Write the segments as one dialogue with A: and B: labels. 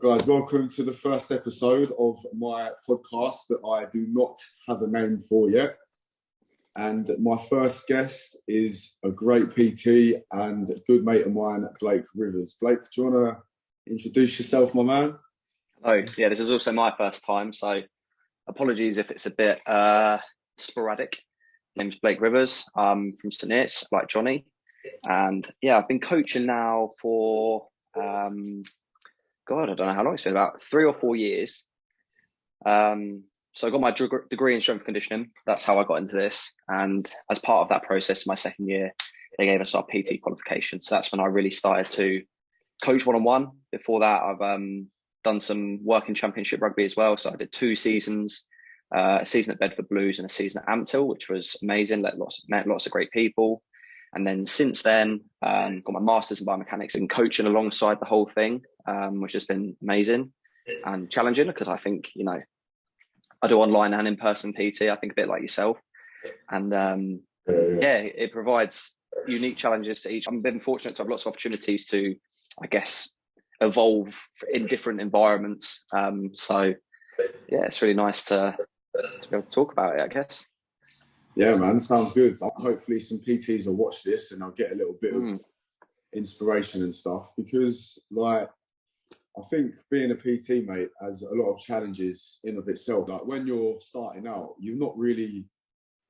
A: Guys, welcome to the first episode of my podcast that I do not have a name for yet. And my first guest is a great PT and a good mate of mine, Blake Rivers. Blake, do you want to introduce yourself, my man?
B: Oh, yeah, this is also my first time, so apologies if it's a bit sporadic. My name's Blake Rivers. I'm from St Neots, like Johnny. And yeah, I've been coaching now for, God, I don't know how long it's been, about 3 or 4 years. So I got my degree in strength and conditioning. That's how I got into this. And as part of that process, my second year, they gave us our PT qualification. So that's when I really started to coach one-on-one. Before that, I've done some work in championship rugby as well. So I did 2 seasons, a season at Bedford Blues and a season at Ampthill, which was amazing. Met lots of great people. And then since then, got my master's in biomechanics and coaching alongside the whole thing, which has been amazing and challenging because I think, I do online and in-person PT, I think a bit like yourself. And it provides unique challenges to each. I've been fortunate to have lots of opportunities to, I guess, evolve in different environments. So yeah, it's really nice to be able to talk about it, I guess.
A: Yeah, man, sounds good. Hopefully some PTs will watch this and I'll get a little bit of inspiration and stuff because, I think being a PT, mate, has a lot of challenges in of itself. Like when you're starting out, you're not really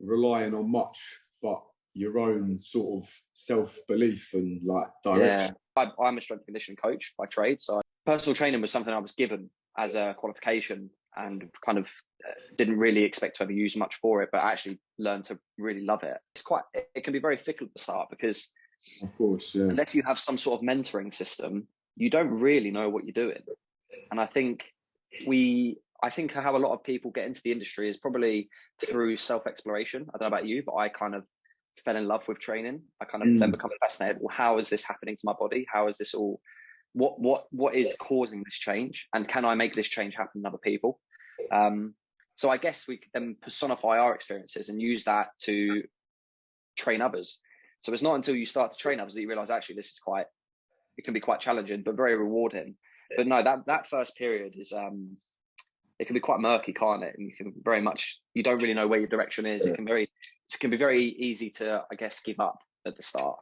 A: relying on much but your own sort of self-belief and direction.
B: Yeah, I'm a strength and conditioning coach by trade. So personal training was something I was given as a qualification and kind of didn't really expect to ever use much for it, but I actually learned to really love it. It can be very fickle at the start because
A: of course, yeah,
B: unless you have some sort of mentoring system, you don't really know what you're doing. And I think how a lot of people get into the industry is probably through self-exploration. I don't know about you, but I kind of fell in love with training. I kind of then become fascinated. Well, how is this happening to my body? How is this all? What is causing this change? And can I make this change happen in other people? So I guess we could then personify our experiences and use that to train others. So it's not until you start to train others that you realize actually it can be quite challenging, but very rewarding. But no, that first period is, it can be quite murky, can't it? And you don't really know where your direction is.
A: Yeah.
B: It can be very easy to, I guess, give up at the start.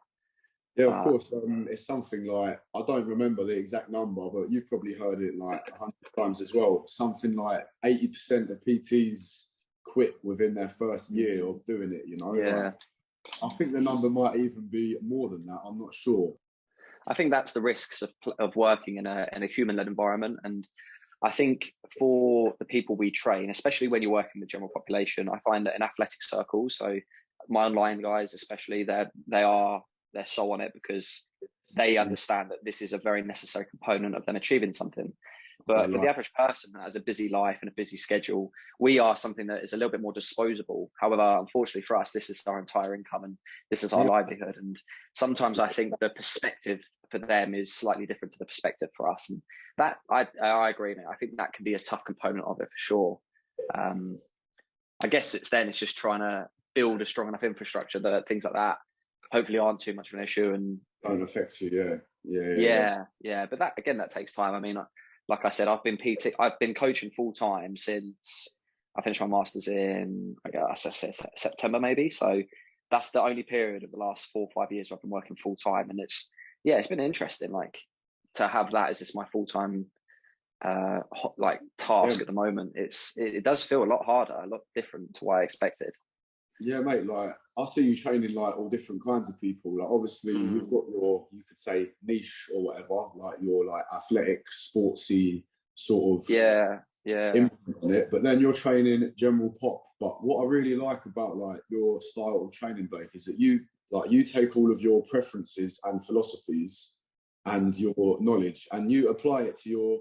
A: Yeah, of course. It's something like, I don't remember the exact number, but you've probably heard it 100 times as well. Something like 80% of PTs quit within their first year of doing it,
B: Yeah.
A: I think the number might even be more than that. I'm not sure.
B: I think that's the risks of working in a human-led environment. And I think for the people we train, especially when you're working with the general population, I find that in athletic circles, so my online guys especially, they're so on it because they understand that this is a very necessary component of them achieving something. But for the average person that has a busy life and a busy schedule, we are something that is a little bit more disposable. However, unfortunately for us, this is our entire income and this is our livelihood. And sometimes I think the perspective for them is slightly different to the perspective for us. And that, I agree, mate. I think that can be a tough component of it for sure. I guess it's just trying to build a strong enough infrastructure that things like that hopefully aren't too much of an issue and
A: don't affect you.
B: Yeah. But that takes time. I mean, like I said, I've been coaching full time since I finished my master's in, I guess I said September maybe. So that's the only period of the last 4 or 5 years where I've been working full time, and it's been interesting, to have that as just my full time task at the moment. It does feel a lot harder, a lot different to what I expected.
A: Yeah, mate, I see you training all different kinds of people. Obviously you've got your, you could say, niche or whatever, your athletic, sportsy sort of input on it. But then you're training general pop. But what I really like about your style of training, Blake, is that you take all of your preferences and philosophies and your knowledge and you apply it to your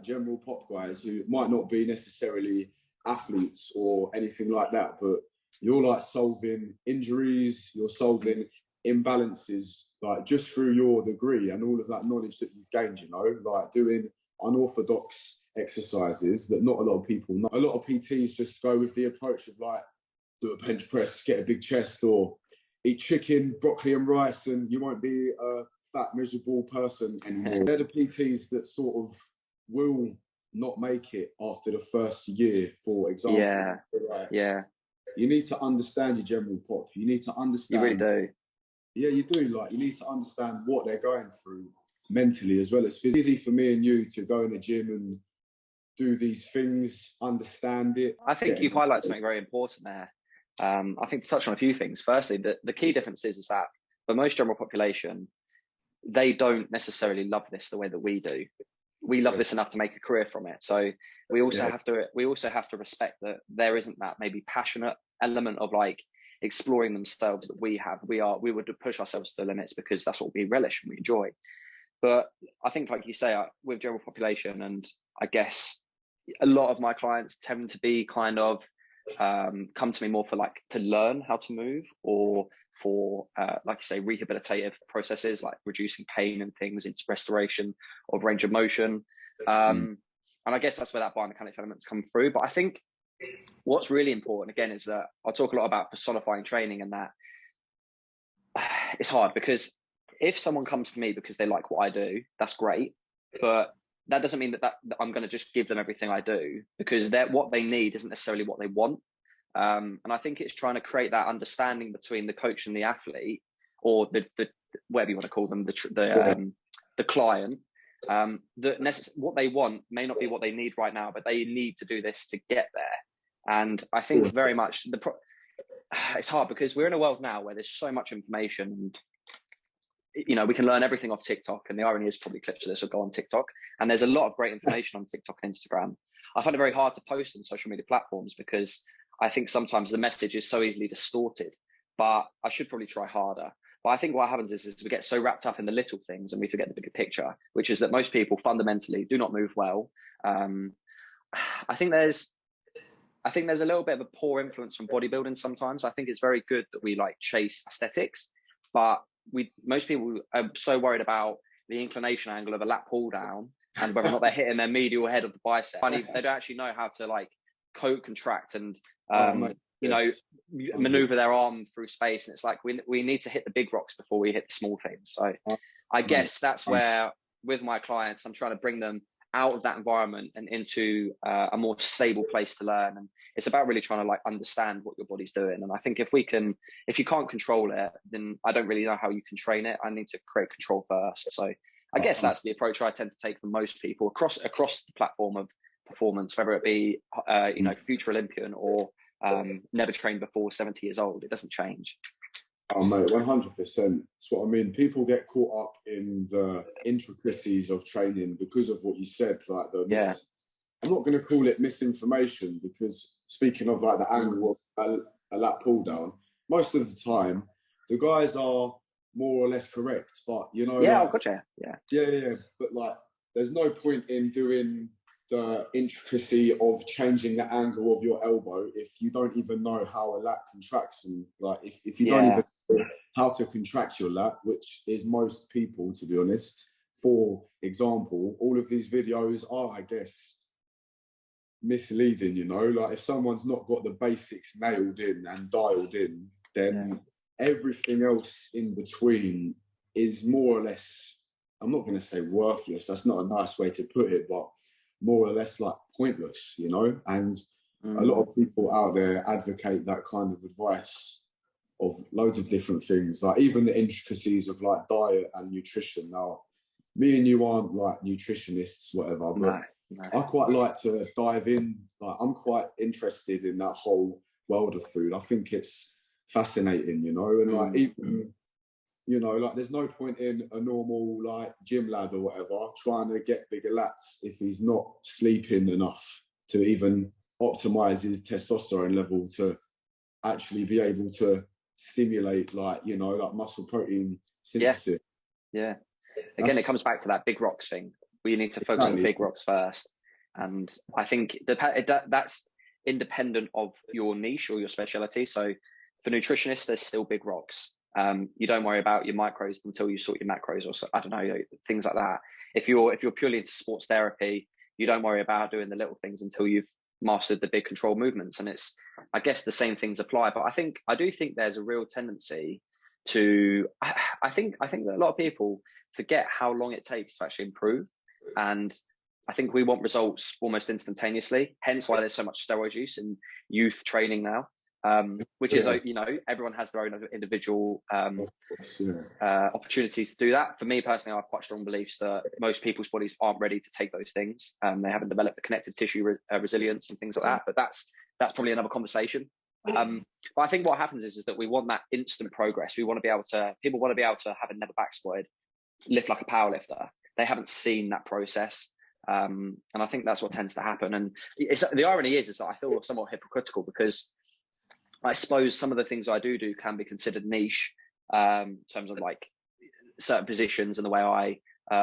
A: general pop guys who might not be necessarily athletes or anything like that, but you're solving injuries, you're solving imbalances, just through your degree and all of that knowledge that you've gained, doing unorthodox exercises that not a lot of people know. A lot of PTs just go with the approach of do a bench press, get a big chest, or eat chicken, broccoli and rice, and you won't be a fat, miserable person anymore. They're the PTs that sort of will not make it after the first year, for example.
B: Yeah.
A: Like,
B: yeah.
A: You need to understand your general pop. You need to understand.
B: You really do.
A: Yeah, you do. Like, you need to understand what they're going through mentally as well as physically. It's easy for me and you to go in the gym and do these things, understand it.
B: I think you've highlighted something very important there. I think to touch on a few things. Firstly, the key difference is that for most general population, they don't necessarily love this the way that we do. We love this enough to make a career from it. So we also have to respect that there isn't that maybe passionate element of like exploring themselves that we have. We would push ourselves to the limits because that's what we relish and we enjoy. But I think, like you say, with general population, and I guess a lot of my clients tend to be kind of come to me more for like to learn how to move, or for like you say, rehabilitative processes like reducing pain and things, into restoration of range of motion. And I guess that's where that biomechanics elements come through. But I think what's really important again is that I'll talk a lot about personifying training, and that it's hard because if someone comes to me because they like what I do, that's great. But that doesn't mean that I'm going to just give them everything I do, because what they need isn't necessarily what they want. And I think it's trying to create that understanding between the coach and the athlete, or the whatever you want to call them, the client. What they want may not be what they need right now, but they need to do this to get there. And I think very much it's hard because we're in a world now where there's so much information, and we can learn everything off TikTok, and the irony is probably clips of this will go on TikTok, and there's a lot of great information on TikTok and Instagram. I find it very hard to post on social media platforms because I think sometimes the message is so easily distorted, but I should probably try harder. But I think what happens is we get so wrapped up in the little things and we forget the bigger picture, which is that most people fundamentally do not move well. I think there's a little bit of a poor influence from bodybuilding sometimes. I think it's very good that we like chase aesthetics, but most people are so worried about the inclination angle of a lat pull down and whether or not they're hitting their medial head of the bicep. They don't actually know how to like contract and maneuver their arm through space. And it's like we need to hit the big rocks before we hit the small things. So I guess that's where with my clients, I'm trying to bring them out of that environment and into a more stable place to learn. And it's about really trying to like understand what your body's doing. And I think if you can't control it, then I don't really know how you can train it. I need to create control first. So I guess that's the approach I tend to take for most people across the platform of performance, whether it be future Olympian or never trained before 70 years old. It doesn't change.
A: Oh mate, 100%. That's what I mean. People get caught up in the intricacies of training because of what you said, like I'm not going to call it misinformation, because speaking of like the angle of a lat pull down, most of the time the guys are more or less correct, but
B: gotcha.
A: But like, there's no point in doing the intricacy of changing the angle of your elbow if you don't even know how a lat contracts, and like if you don't even know how to contract your lat, which is most people, to be honest. For example, all of these videos are, I guess, misleading, like if someone's not got the basics nailed in and dialed in, then everything else in between is more or less, I'm not going to say worthless, that's not a nice way to put it, but more or less like pointless, and a lot of people out there advocate that kind of advice of loads of different things, like even the intricacies of like diet and nutrition. Now, me and you aren't like nutritionists, whatever, but I quite like to dive in. Like, I'm quite interested in that whole world of food. I think it's fascinating, and like even, like there's no point in a normal like gym lad or whatever trying to get bigger lats if he's not sleeping enough to even optimize his testosterone level to actually be able to stimulate like muscle protein synthesis.
B: Again, it comes back to that big rocks thing. We need to focus on the big rocks first, and I think that's independent of your niche or your specialty. So for nutritionists, there's still big rocks. You don't worry about your micros until you sort your macros, or I don't know, things like that. If you're purely into sports therapy, you don't worry about doing the little things until you've mastered the big control movements. And I guess the same things apply. But I do think there's a real tendency to, I think that a lot of people forget how long it takes to actually improve. And I think we want results almost instantaneously, hence why there's so much steroid use in youth training now, which is, you know, everyone has their own individual opportunities to do that. For me personally, I have quite strong beliefs that most people's bodies aren't ready to take those things. They haven't developed the connective tissue resilience and things like that, but that's probably another conversation. But I think what happens is that we want that instant progress. People want to be able to have a never back squatted, lift like a power lifter. They haven't seen that process. And I think that's what tends to happen. And the irony is that I feel somewhat hypocritical, because I suppose some of the things I do can be considered niche, in terms of like certain positions and the way I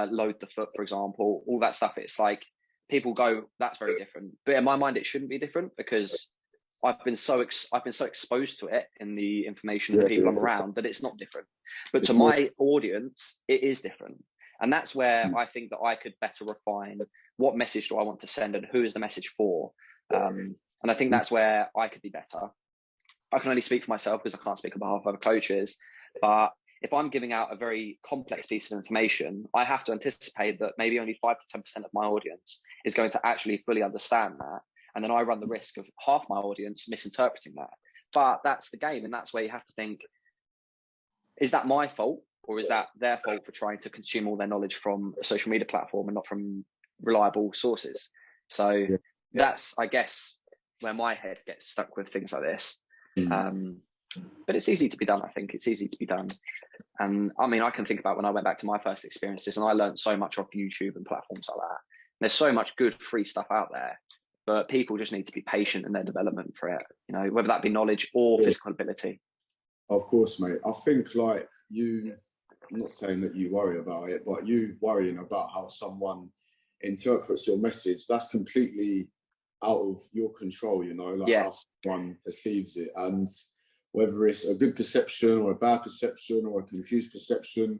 B: load the foot, for example, all that stuff. It's like people go, that's very different. But in my mind, it shouldn't be different, because I've been so exposed to it in the information of the people I'm around that it's not different. But to my audience, it is different. And that's where I think that I could better refine what message do I want to send and who is the message for. And I think that's where I could be better. I can only speak for myself because I can't speak on behalf of other coaches. But if I'm giving out a very complex piece of information, I have to anticipate that maybe only 5 to 10% of my audience is going to actually fully understand that. And then I run the risk of half my audience misinterpreting that. But that's the game. And that's where you have to think, is that my fault? Or is that their fault for trying to consume all their knowledge from a social media platform and not from reliable sources? So that's, I guess, where my head gets stuck with things like this. But it's easy to be done. I think it's easy to be done. And I mean, I can think about when I went back to my first experiences, and I learned so much off YouTube and platforms like that. And there's so much good free stuff out there, but people just need to be patient in their development for it, you know, whether that be knowledge or physical ability.
A: Of course, mate. I think like I'm not saying that you worry about it, but you worrying about how someone interprets your message, that's completely out of your control, you know, like how someone perceives it. And whether it's a good perception or a bad perception or a confused perception,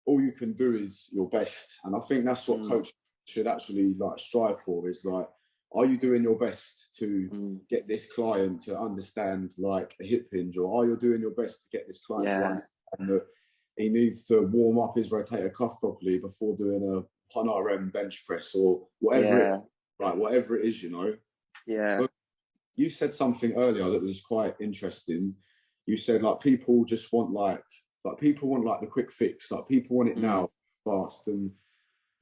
A: all you can do is your best. And I think that's what coaches should actually like strive for, is like, are you doing your best to get this client to understand like a hip hinge, or are you doing your best to get this client to understand that he needs to warm up his rotator cuff properly before doing a 1RM bench press or whatever whatever it is, you know? But you said something earlier that was quite interesting. You said like people just want like people want like the quick fix, like people want it now, fast, and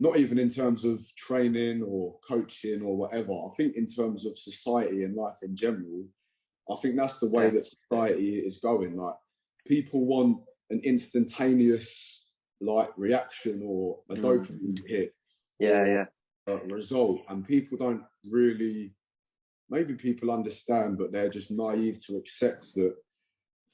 A: not even in terms of training or coaching or whatever. I think in terms of society and life in general, I think that's the way that society is going. Like people want an instantaneous like reaction or a dopamine hit or a result, and people don't really, maybe people understand, but they're just naive to accept that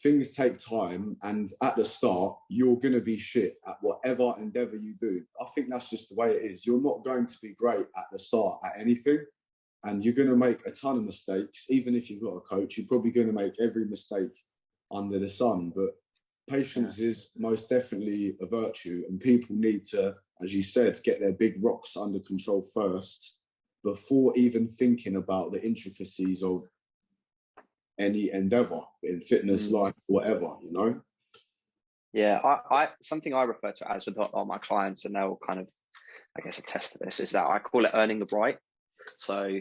A: things take time, and at the start you're going to be shit at whatever endeavor you do. I think that's just the way it is. You're not going to be great at the start at anything, and you're going to make a ton of mistakes. Even if you've got a coach, you're probably going to make every mistake under the sun. But patience is most definitely a virtue, and people need to, as you said, get their big rocks under control first before even thinking about the intricacies of any endeavor in fitness, life, whatever, you know?
B: Yeah, I something I refer to as with all my clients, and they'll kind of, I guess, attest to this, is that I call it earning the right. So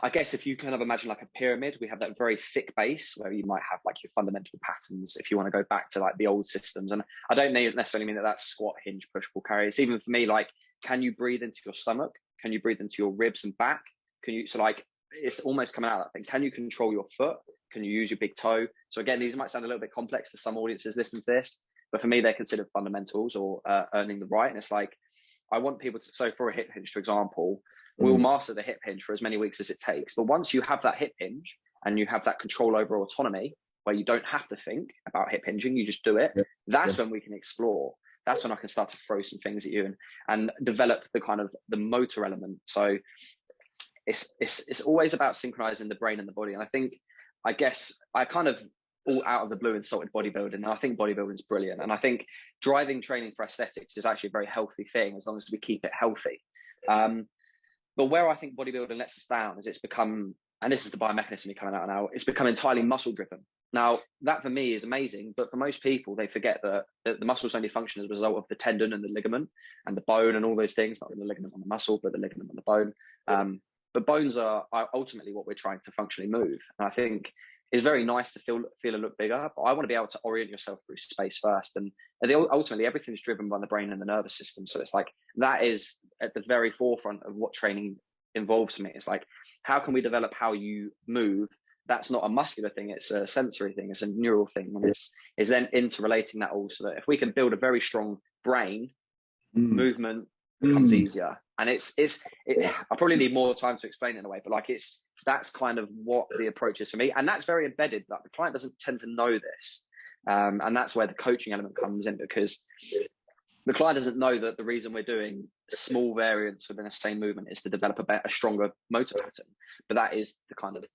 B: I guess if you kind of imagine like a pyramid, we have that very thick base where you might have like your fundamental patterns, if you want to go back to like the old systems. And I don't necessarily mean that that's squat, hinge, push, pull, carry. It's even for me, like, can you breathe into your stomach? Can you breathe into your ribs and back? So like, it's almost coming out of that thing. Can you control your foot? Can you use your big toe? So again, these might sound a little bit complex to some audiences listening to this, but for me, they're considered fundamentals or earning the right. And it's like, I want people to, so for a hip hinge, for example, we'll master the hip hinge for as many weeks as it takes. But once you have that hip hinge and you have that control over autonomy, where you don't have to think about hip hinging, you just do it. That's when we can explore. That's when I can start to throw some things at you and develop the kind of the motor element. So it's always about synchronizing the brain and the body. And I guess I kind of all out of the blue insulted bodybuilding. And I think bodybuilding is brilliant. And I think driving training for aesthetics is actually a very healthy thing, as long as we keep it healthy. But where I think bodybuilding lets us down is it's become, and this is the biomechanism coming out now, it's become entirely muscle driven. Now, that for me is amazing, but for most people, they forget that the muscles only function as a result of the tendon and the ligament and the bone and all those things, not the ligament on the muscle, but the ligament on the bone. But bones are ultimately what we're trying to functionally move. And I think it's very nice to feel and look bigger, but I want to be able to orient yourself through space first. And ultimately, everything's driven by the brain and the nervous system. So it's like, that is at the very forefront of what training involves to me. It's like, how can we develop how you move? That's not a muscular thing, it's a sensory thing, it's a neural thing. And it's then interrelating that all, so that if we can build a very strong brain, movement becomes easier. And I probably need more time to explain it in a way, but like that's kind of what the approach is for me. And that's very embedded, like the client doesn't tend to know this. And that's where the coaching element comes in, because the client doesn't know that the reason we're doing small variants within the same movement is to develop a stronger motor pattern. But that is the kind of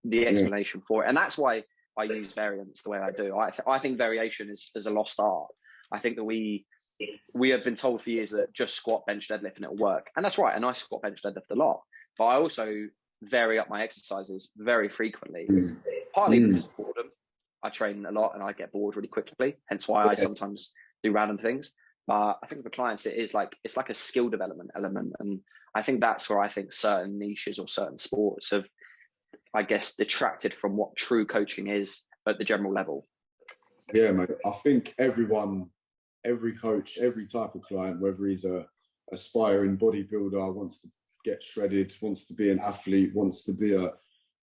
B: the explanation for it. And that's why I use variance the way I do. I think variation is a lost art. I think that we have been told for years that just squat, bench, deadlift and it'll work. And that's right. And I squat, bench, deadlift a lot. But I also vary up my exercises very frequently, partly because of boredom. I train a lot and I get bored really quickly. Hence why I sometimes do random things. But I think for clients, it's like a skill development element. And I think that's where I think certain niches or certain sports have, I guess, detracted from what true coaching is at the general level.
A: Yeah, mate. I think every coach, every type of client, whether he's a aspiring bodybuilder, wants to get shredded, wants to be an athlete, wants to be a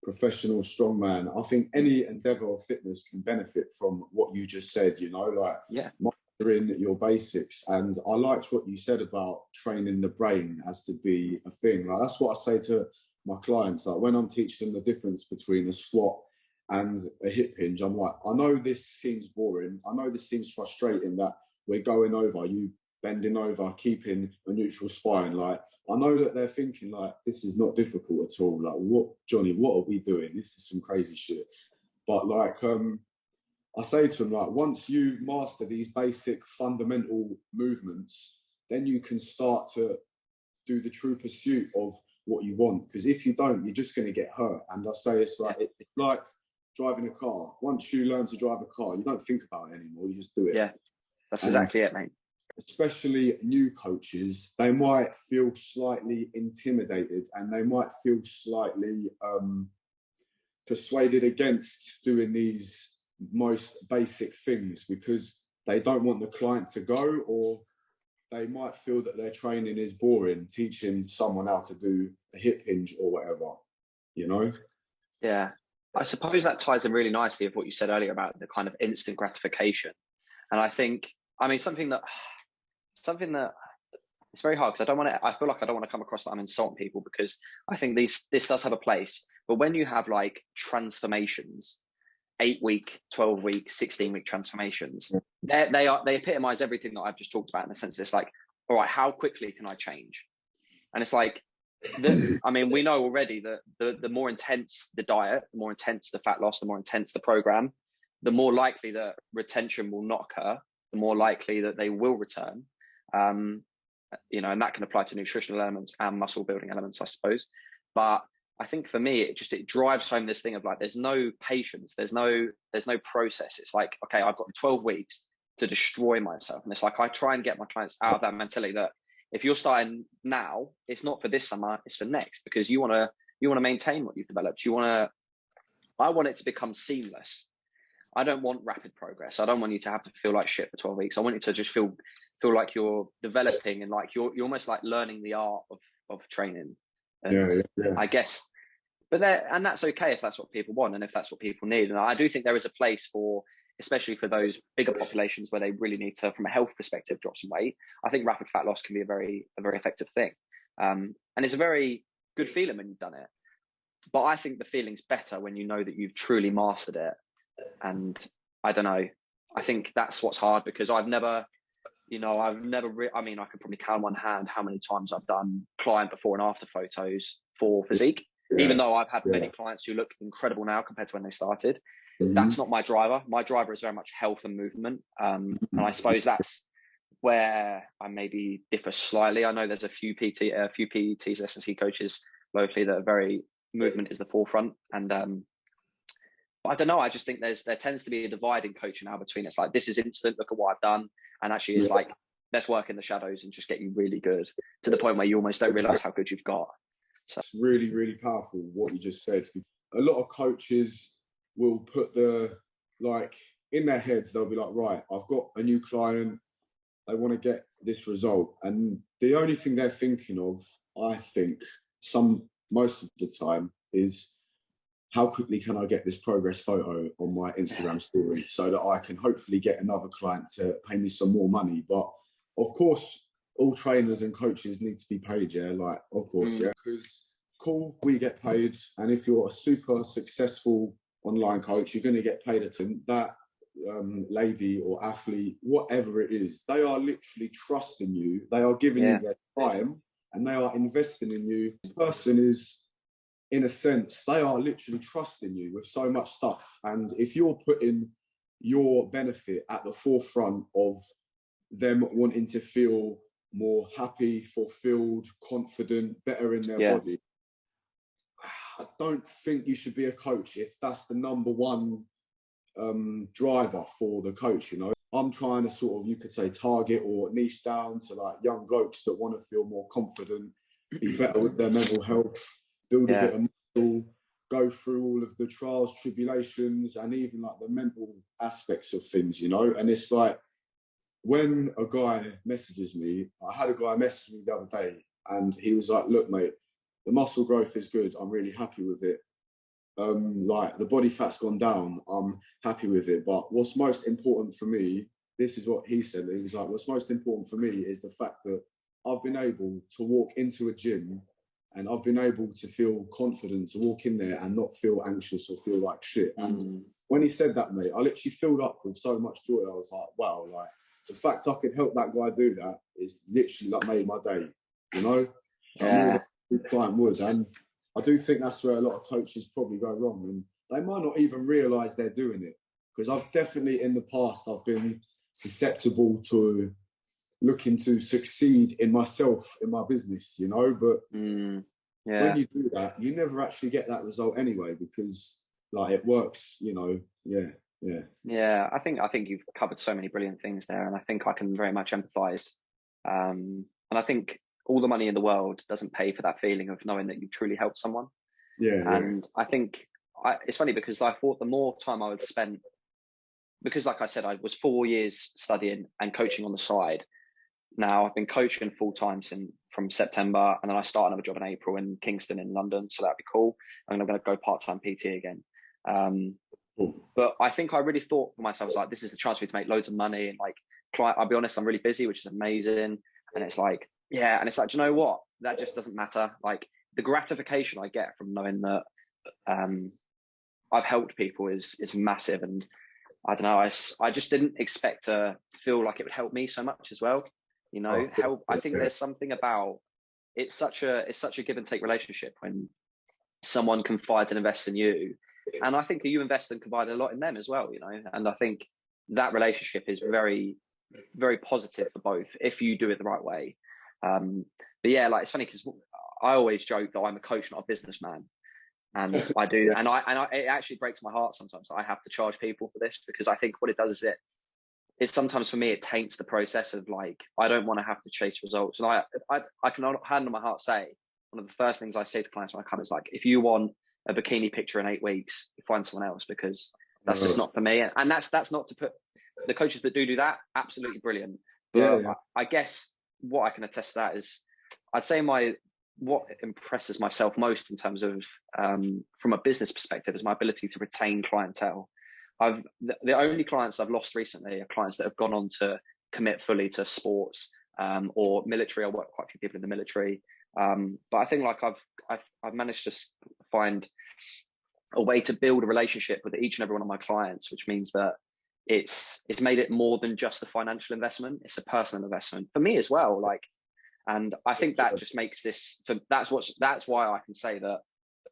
A: professional strongman, I think any endeavor of fitness can benefit from what you just said, like mastering your basics. And I liked what you said about training the brain has to be a thing. Like, that's what I say to my clients. Like, when I'm teaching them the difference between a squat and a hip hinge, I'm like, I know this seems boring. I know this seems frustrating that we're going over, you bending over, keeping a neutral spine. Like, I know that they're thinking like, this is not difficult at all. Like, what, Johnny, what are we doing? This is some crazy shit. But like, I say to them, like, once you master these basic fundamental movements, then you can start to do the true pursuit of what you want. Because if you don't, you're just going to get hurt. And I say it's like driving a car. Once you learn to drive a car, you don't think about it anymore. You just do it.
B: Yeah, that's exactly it, mate.
A: Especially new coaches, they might feel slightly intimidated and they might feel slightly persuaded against doing these most basic things because they don't want the client to go, or they might feel that their training is boring, teaching someone how to do a hip hinge or whatever,
B: Yeah, I suppose that ties in really nicely with what you said earlier about the kind of instant gratification. And I think, something that it's very hard because I feel like I don't want to come across that I'm insulting people, because I think this does have a place. But when you have like transformations, 8-week, 12-week, 16-week transformations, they epitomize everything that I've just talked about, in the sense that it's like, all right, how quickly can I change? And it's like, we know already that the more intense the diet, the more intense the fat loss, the more intense the program, the more likely that retention will not occur, the more likely that they will return. And that can apply to nutritional elements and muscle building elements, I suppose. But I think for me, it drives home this thing of like, there's no patience, there's no process. It's like, okay, I've got 12 weeks to destroy myself. And it's like, I try and get my clients out of that mentality that if you're starting now, it's not for this summer, it's for next, because you want to maintain what you've developed. I want it to become seamless. I don't want rapid progress. I don't want you to have to feel like shit for 12 weeks. I want you to just feel like you're developing and like you're almost like learning the art of training. And
A: yeah.
B: I guess, and that's okay if that's what people want and if that's what people need. And I do think there is a place for, especially for those bigger populations where they really need to, from a health perspective, drop some weight. I think rapid fat loss can be a very effective thing. And it's a very good feeling when you've done it. But I think the feeling's better when you know that you've truly mastered it. And I don't know, I think that's what's hard, because I could probably count on one hand how many times I've done client before and after photos for physique, even though I've had many clients who look incredible now compared to when they started. That's not my driver. My driver is very much health and movement. And I suppose that's where I maybe differ slightly. I know there's a few PTs, S&C coaches locally that are very movement is the forefront. And I don't know. I just think there tends to be a divide in coaching now between it's like, this is instant, look at what I've done. And actually it's like, let's work in the shadows and just get you really good to the point where you almost don't realize how good you've got. So
A: it's really, really powerful what you just said. A lot of coaches will put in their heads, they'll be like, right, I've got a new client. They want to get this result. And the only thing they're thinking of, I think, most of the time is, how quickly can I get this progress photo on my Instagram story so that I can hopefully get another client to pay me some more money? But of course, all trainers and coaches need to be paid, yeah? Like, of course, yeah? Because, cool, we get paid. And if you're a super successful online coach, you're going to get paid that lady or athlete, whatever it is, they are literally trusting you. They are giving you their time and they are investing in you. This person is, in a sense, they are literally trusting you with so much stuff. And if you're putting your benefit at the forefront of them wanting to feel more happy, fulfilled, confident, better in their body, I don't think you should be a coach if that's the number one driver for the coach, you know. I'm trying to sort of, you could say, target or niche down to like young blokes that want to feel more confident, be better with their mental health, build a bit of muscle, go through all of the trials, tribulations, and even like the mental aspects of things, you know. And it's like, when a guy messages me, I had a guy message me the other day and he was like, look, mate, the muscle growth is good. I'm really happy with it. Like the body fat's gone down, I'm happy with it. But what's most important for me, this is what he said. He was like, what's most important for me is the fact that I've been able to walk into a gym and I've been able to feel confident to walk in there and not feel anxious or feel like shit. And when he said that, mate, I literally filled up with so much joy. I was like, wow, like the fact I could help that guy do that is literally like made my day, you know? Like more than a client would. And I do think that's where a lot of coaches probably go wrong, and they might not even realise they're doing it. Because I've definitely in the past, I've been susceptible to looking to succeed in myself, in my business, you know, but when you do that, you never actually get that result anyway, because like it works, you know.
B: I think you've covered so many brilliant things there, and I think I can very much empathize. And I think all the money in the world doesn't pay for that feeling of knowing that you truly helped someone. I think it's funny because I thought the more time I would spend, because like I said, I was 4 years studying and coaching on the side. Now I've been coaching full time from September, and then I start another job in April in Kingston in London. So that'd be cool. And I'm going to go part-time PT again. But I think I really thought for myself, I was like, this is a chance for me to make loads of money. And like, I'll be honest, I'm really busy, which is amazing. And it's like, and it's like, do you know what? That just doesn't matter. Like the gratification I get from knowing that I've helped people is massive. And I don't know, I just didn't expect to feel like it would help me so much as well. You know, I think there's something about it's such a give and take relationship when someone confides and invests in you. And I think you invest and confide a lot in them as well, you know. And I think that relationship is very, very positive for both if you do it the right way. But yeah, like it's funny because I always joke that I'm a coach, not a businessman, and I do, and it actually breaks my heart sometimes that I have to charge people for this, because I think what it does is it's sometimes for me it taints the process of like I don't want to have to chase results, and I can hand on my heart say one of the first things I say to clients when I come is like, if you want a bikini picture in 8 weeks, you find someone else, because that's just not for me. And that's not to put the coaches that do that, absolutely brilliant. But I guess what I can attest to that is, I'd say what impresses myself most in terms of from a business perspective is my ability to retain clientele. The only clients I've lost recently are clients that have gone on to commit fully to sports or military. I work with quite a few people in the military, but I think like I've managed to find a way to build a relationship with each and every one of my clients, which means that it's made it more than just a financial investment. It's a personal investment for me as well. Like, and I think that just makes this. That's why I can say that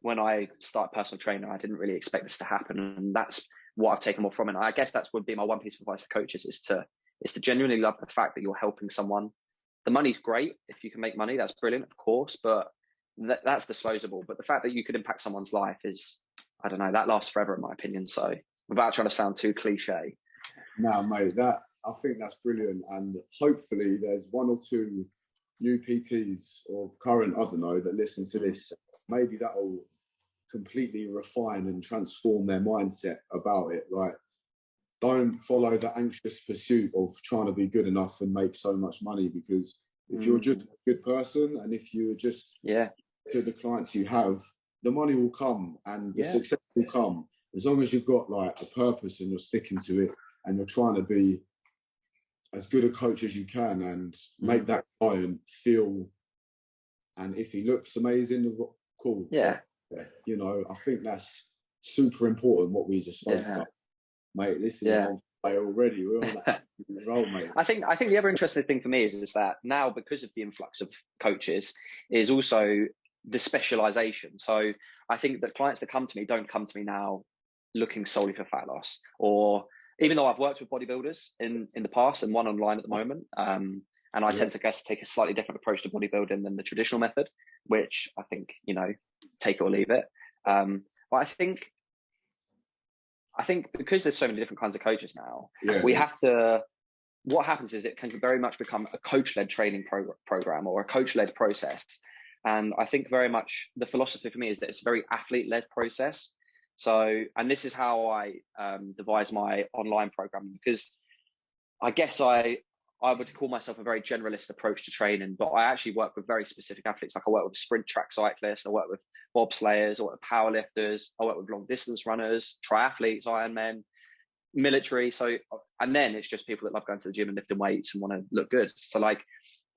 B: when I started personal trainer, I didn't really expect this to happen, and that's what I've taken more from it. And I guess that's would be my one piece of advice to coaches is to genuinely love the fact that you're helping someone. The money's great if you can make money, that's brilliant, of course, but that's disposable. But the fact that you could impact someone's life is, I don't know, that lasts forever in my opinion. So without trying to sound too cliche.
A: Nah, mate, I think that's brilliant. And hopefully there's one or two new PTs or current, I don't know, that listen to this. Maybe that'll completely refine and transform their mindset about it. Like, don't follow the anxious pursuit of trying to be good enough and make so much money, because if you're just a good person and if you're just to the clients you have, the money will come and the success will come, as long as you've got like a purpose and you're sticking to it and you're trying to be as good a coach as you can and make that client feel, and if he looks amazing, cool. You know, I think that's super important what we just spoke about. Mate, this is on fire already. We're on that roll, mate.
B: I think the other interesting thing for me is that now, because of the influx of coaches, is also the specialization. So I think that clients that come to me don't come to me now looking solely for fat loss, or even though I've worked with bodybuilders in the past and one online at the moment, and I tend to take a slightly different approach to bodybuilding than the traditional method, which I think, you know, take it or leave it. But I think because there's so many different kinds of coaches now, we have to, what happens is it can very much become a coach-led training program or a coach-led process. And I think very much the philosophy for me is that it's a very athlete-led process. So, and this is how I devise my online programming, because I guess I would call myself a very generalist approach to training, but I actually work with very specific athletes. Like I work with sprint track cyclists, I work with bobslayers, I work with powerlifters, I work with long distance runners, triathletes, Ironmen, military. So, and then it's just people that love going to the gym and lifting weights and want to look good. So like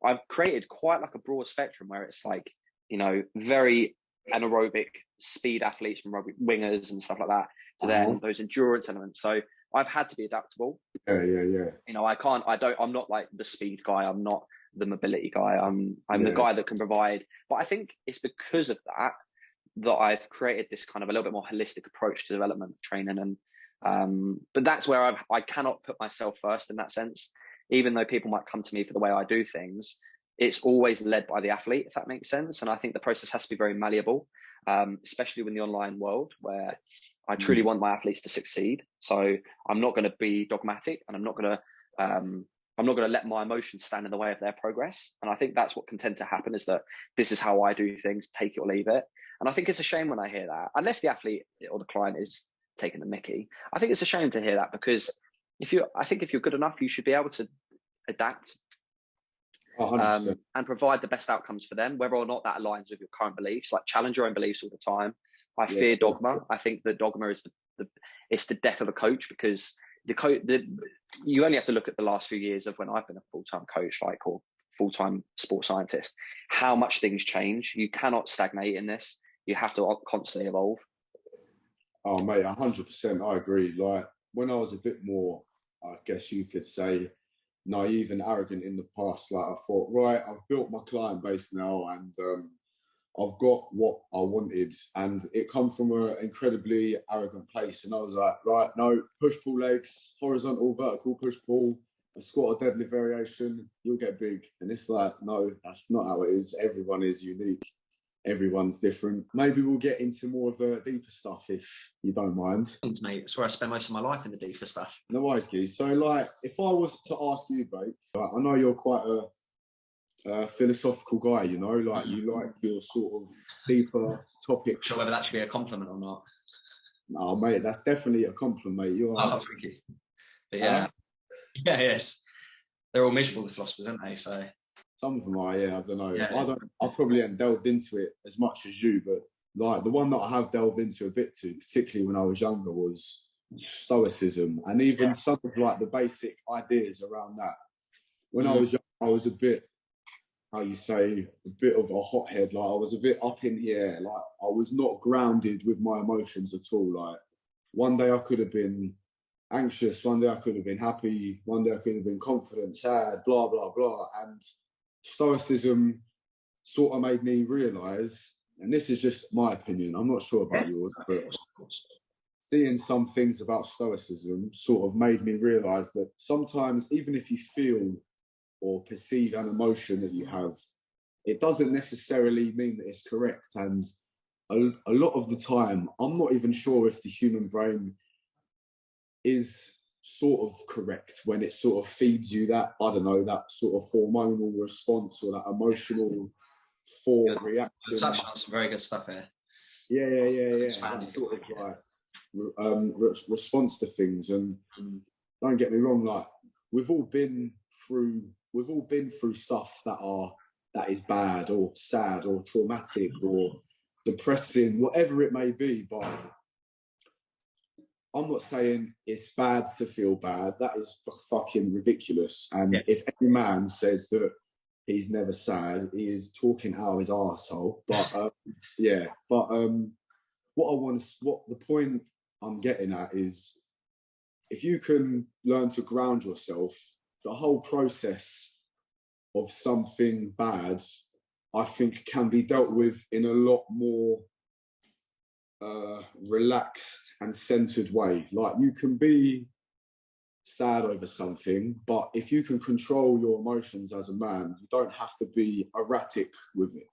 B: I've created quite like a broad spectrum where it's like, you know, very anaerobic speed athletes from wingers and stuff like that to then those endurance elements. So I've had to be adaptable. You know, I'm not like the speed guy. I'm not the mobility guy. I'm the guy that can provide, but I think it's because of that I've created this kind of a little bit more holistic approach to development training. And, but that's where I cannot put myself first in that sense, even though people might come to me for the way I do things. It's always led by the athlete, if that makes sense. And I think the process has to be very malleable, especially in the online world where I truly want my athletes to succeed. So I'm not going to be dogmatic, and I'm not going to let my emotions stand in the way of their progress. And I think that's what can tend to happen, is that this is how I do things, take it or leave it. And I think it's a shame when I hear that, unless the athlete or the client is taking the mickey. I think it's a shame to hear that, because I think if you're good enough, you should be able to adapt. And provide the best outcomes for them, whether or not that aligns with your current beliefs. Like, challenge your own beliefs all the time. I fear dogma. I think the dogma is it's the death of a coach, because you only have to look at the last few years of when I've been a full-time coach, like, or full-time sports scientist, how much things change. You cannot stagnate in this. You have to constantly evolve.
A: Oh, mate, 100%. I agree. Like, when I was a bit more, I guess you could say, naive and arrogant in the past, like I thought, right, I've built my client base now, and I've got what I wanted, and it come from an incredibly arrogant place. And I was like, right, no, push-pull legs, horizontal, vertical push-pull, a squat or deadlift variation, you'll get big. And it's like, no, that's not how it is. Everyone is unique. Everyone's different. Maybe we'll get into more of the deeper stuff, if you don't mind.
C: Thanks, mate. That's where I spend most of my life, in the deeper stuff.
A: No worries, Guy. So, like, if I was to ask you, Blake, like, I know you're quite a philosophical guy, you know, like you like your sort of deeper topics.
C: Sure, whether that should be a compliment or not.
A: No, mate, that's definitely a compliment. You are.
C: Oh, thank you. But yes. They're all miserable, the philosophers, aren't they? So
A: some of them are, I don't know. I probably haven't delved into it as much as you, but like the one that I have delved into a bit too, particularly when I was younger, was stoicism, and even some of like the basic ideas around that. When I was young, I was a bit, how you say, a bit of a hothead. Like, I was a bit up in the air. Like, I was not grounded with my emotions at all. Like, one day I could have been anxious, one day I could have been happy, one day I could have been confident, sad, blah, blah, blah. And stoicism sort of made me realise, and this is just my opinion, I'm not sure about yours, but seeing some things about stoicism sort of made me realise that sometimes, even if you feel or perceive an emotion that you have, it doesn't necessarily mean that it's correct. And a lot of the time, I'm not even sure if the human brain is sort of correct when it sort of feeds you that, I don't know, that sort of hormonal response or that emotional reaction.
C: You're touching on some very good stuff here.
A: Yeah. That sort of like response to things. And don't get me wrong, like we've all been through stuff that is bad or sad or traumatic or depressing, whatever it may be. But I'm not saying it's bad to feel bad. That is fucking ridiculous. And if any man says that he's never sad, he is talking out of his arsehole. But what the point I'm getting at is, if you can learn to ground yourself, the whole process of something bad, I think, can be dealt with in a lot more relaxed and centered way. Like, you can be sad over something, but if you can control your emotions as a man, you don't have to be erratic with it.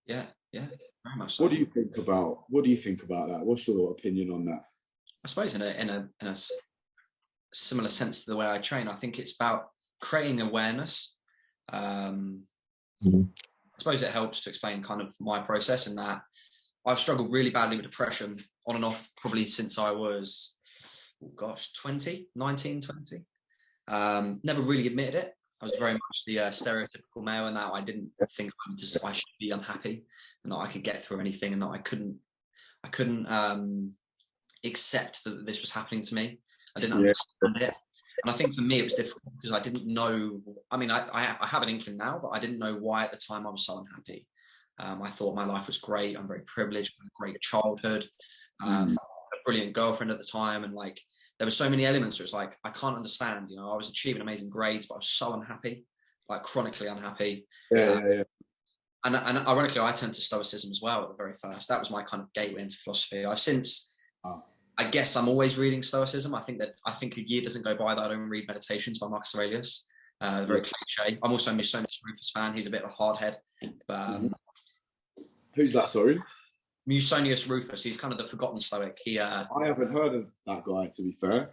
C: Yeah, very much so.
A: What do you think about that? What's your opinion on that?
C: I suppose in a similar sense to the way I train, I think it's about creating awareness. I suppose it helps to explain kind of my process in that I've struggled really badly with depression on and off probably since I was, 20. Never really admitted it. I was very much the stereotypical male in that I didn't think I should be unhappy and that I could get through anything, and that I couldn't accept that this was happening to me. I didn't understand it. And I think for me it was difficult because I didn't know. I mean, I have an inkling now, but I didn't know why at the time I was so unhappy. I thought my life was great. I'm very privileged. I had a great childhood. A brilliant girlfriend at the time, and like there were so many elements where it's like I can't understand. You know, I was achieving amazing grades, but I was so unhappy, like chronically unhappy.
A: Yeah.
C: And ironically, I turned to Stoicism as well at the very first. That was my kind of gateway into philosophy. I've since, I guess, I'm always reading Stoicism. I think a year doesn't go by that I don't read Meditations by Marcus Aurelius. Very cliche. I'm also a Musonius Rufus fan. He's a bit of a hard head, but
A: who's that? Sorry.
C: Musonius Rufus. He's kind of the forgotten Stoic.
A: I haven't heard of that guy, to be fair.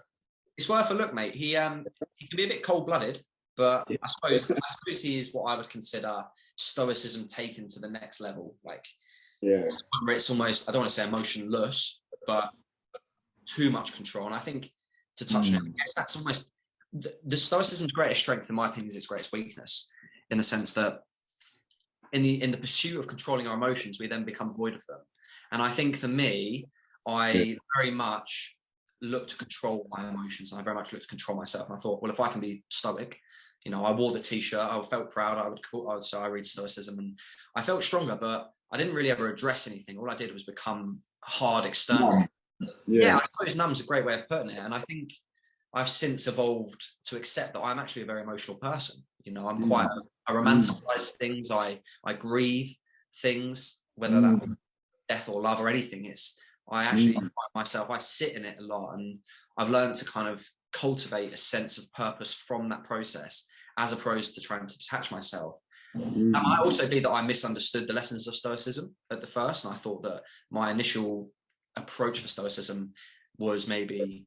C: It's worth a look, mate. He can be a bit cold-blooded, but I suppose he is what I would consider Stoicism taken to the next level. Like, where it's almost, I don't want to say emotionless, but too much control. And I think, to touch on it, I guess that's almost the Stoicism's greatest strength, in my opinion, is its greatest weakness, in the sense that in the pursuit of controlling our emotions, we then become void of them. And I think for me, I very much look to control my emotions, and I very much look to control myself. And I thought, well, if I can be stoic, you know, I wore the t-shirt, I felt proud, I would say I read Stoicism, and I felt stronger, but I didn't really ever address anything. All I did was become hard external. Yeah, I suppose numb's a great way of putting it. And I think I've since evolved to accept that I'm actually a very emotional person. You know, I'm quite, I romanticize things, I grieve things, whether that be death or love or anything. I actually find myself, I sit in it a lot, and I've learned to kind of cultivate a sense of purpose from that process, as opposed to trying to detach myself. It might also be that I misunderstood the lessons of Stoicism at the first, and I thought that my initial approach for Stoicism was maybe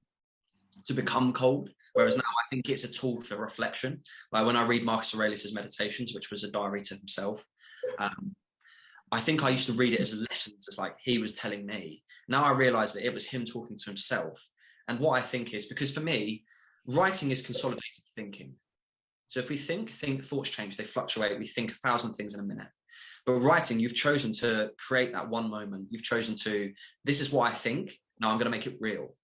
C: to become cold, whereas now I think it's a tool for reflection. Like when I read Marcus Aurelius's Meditations, which was a diary to himself, I think I used to read it as lessons, as like he was telling me. Now I realize that it was him talking to himself. And what I think is, because for me, writing is consolidated thinking. So if we think, thoughts change, they fluctuate. We think 1,000 things in a minute. But writing, you've chosen to create that one moment. You've chosen to, this is what I think. Now I'm going to make it real.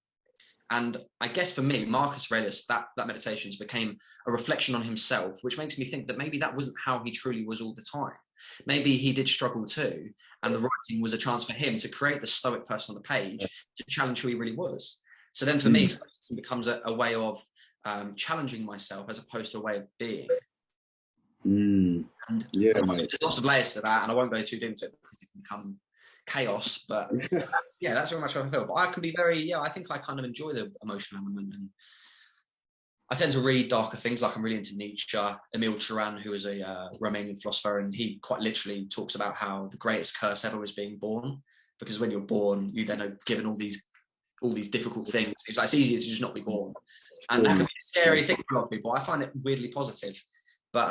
C: And I guess for me, Marcus Aurelius, that Meditations became a reflection on himself, which makes me think that maybe that wasn't how he truly was all the time. Maybe he did struggle too, and the writing was a chance for him to create the stoic person on the page to challenge who he really was. So then for me, Stoicism becomes a way of challenging myself as opposed to a way of being. And there's lots of layers to that, and I won't go too deep into it because it can become chaos, but that's very much how I feel. But I can be very, I think I kind of enjoy the emotional element, and I tend to read darker things. Like I'm really into Nietzsche, Emil Cioran, who is a Romanian philosopher, and he quite literally talks about how the greatest curse ever was being born, because when you're born, you then are given all these difficult things. It's like, it's easier to just not be born, and that can be a scary thing for a lot of people. I find it weirdly positive, but